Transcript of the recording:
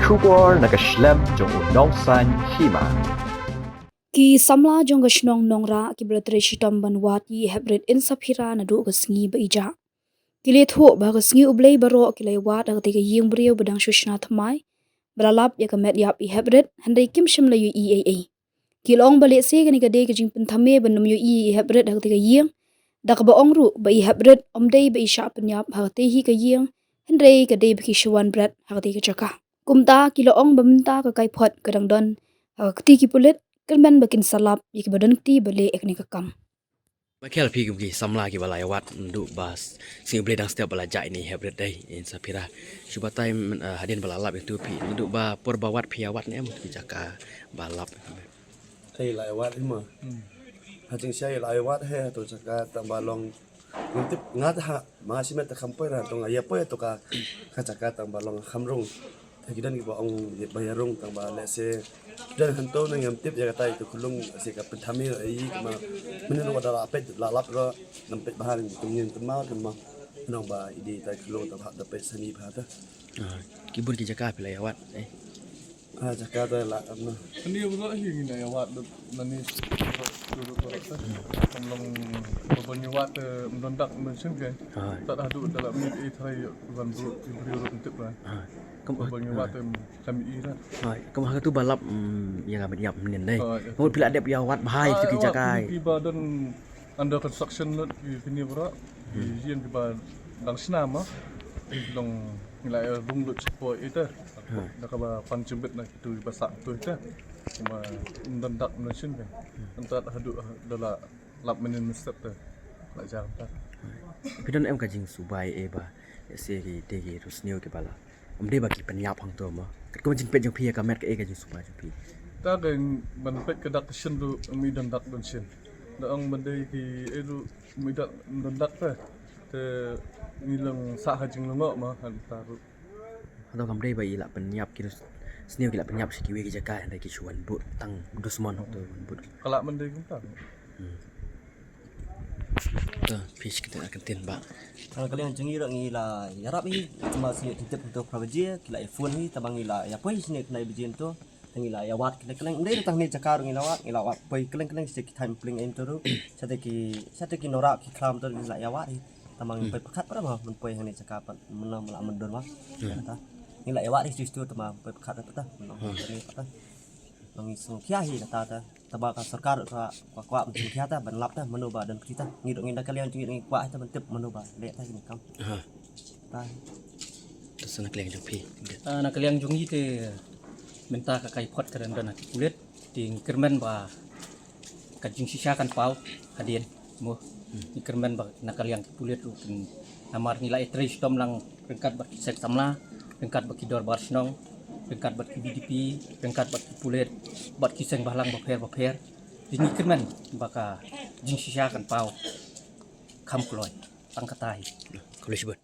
Shubor nakaslem jong unong san hima. Ki samla jong gashnong nongra ki blatre shitom banwat yi hebret in saphira na do gasngi ba ija. Ki le tho ba gasngi ublei baro ki le wat ag te ying brio badang shushna thamai. Balalap ya kamet yap i hebret handai kim shim la yu EAA. Ki long balik se gani gade ka jing penthame banum yu i hebret ag te ying. Dak ba ongru ba i hebret omdei ba i sha penyap ag te hi ka ying. Handai gade ba ki shwan bret ag te ka jaka. Kumta ki lo ong ba minta ka kai phot kadang don ag ti ki pulit kelmen bakin salap yik badan ti bale ekni kakam. Makel pi gi samla gi balai wat ndu bas sing ble dang setiap balaja ini hebret dai in sapira shuba time hadin balalap itu pi ndu ba por bawat pi awat ne am ki jaka balap Hey lại wat mà hajing sai lại wat he to saka tambalong ngintip ngat ha ma simet ta khampai ra to ngaya po to ka chaka tambalong khamrung gidan ki ba ong bayarung tamba lese dan hanto nang yam tip ya kata itu kulung si ka penthami ai ma menen wa da pet la lap ro nam pet bahan tumyin tama tama nang ba idi ta kulung ta da pet sani ba ta ki bun ki jaka pi lai awat chaka ta la na Ini betul lagi ni awak nani dulu kalau beberapa awak mendak mention ke tak ada dalam ni try bukan beri untuk lah beberapa awak kami ira kemah tu balap yang amat yap nen dai mau pila adep ya awat bahai tu ki jaka tiba dan under construction lot ini berak yang tiba dang senama dong nilai rung lot support itu dah kaba pancubet nak itu basak tu itu cuma mendak mention kan entar hadu dalam lap menen mestep tu nak jalan tak pidon em kajing subai ba se ki te ki rusnio ki bala om de baki penyap hang tu ma ko jing pet jong pi ka met ka kajing subai jong pi ta kan ban pet ke dak shin du mi dan dak dan shin da ang bandai ki edu mi dak dan dak te nilang sa hajing lengok ma hantar atau kam dei bai la penyap ki sneo ki la penyap si ki we ki jaka ndai ki chuan bu tang dusmon tu bu kalak bandai kan tu fish kita akan tin ba Kalau kalian cengi rak ngi la yarap ni cuma sini titip untuk prabaji kila iPhone ni tabang ngi la ya poi sini kena bijin tu ngi la ya wat kalian ndai tang ni cakar ngi la wat poi kalian sik time pling in tu sate ki norak ki klam tu la ya wat ni tabang poi pekat pada mah men poi ni cakar menam la mendon mah kata ngi la ya wat ni sistu tabang poi pekat apa ta ni kata ngi sungkia hi kata ta tabak sarkar kwa sungkia ta ban lap ta menoba dan kita ngi kalian cengi ngi kwa ta mentep menoba le ta ni kam ta terus nak leng jong pi nak kalian jungi te minta ka kai pot keren dan kulit di kermen ba kajing sisa kan pau hadien mo di kermen ba nak kalian kulit tu namar nilai trace tom lang rengkat ba sek samla rengkat ba kidor barsnong rengkat ba BDP rengkat ba kulit ba kiseng bahlang ba pher di kermen baka jing sisa kan pau kam kloy angkatai kalau sebut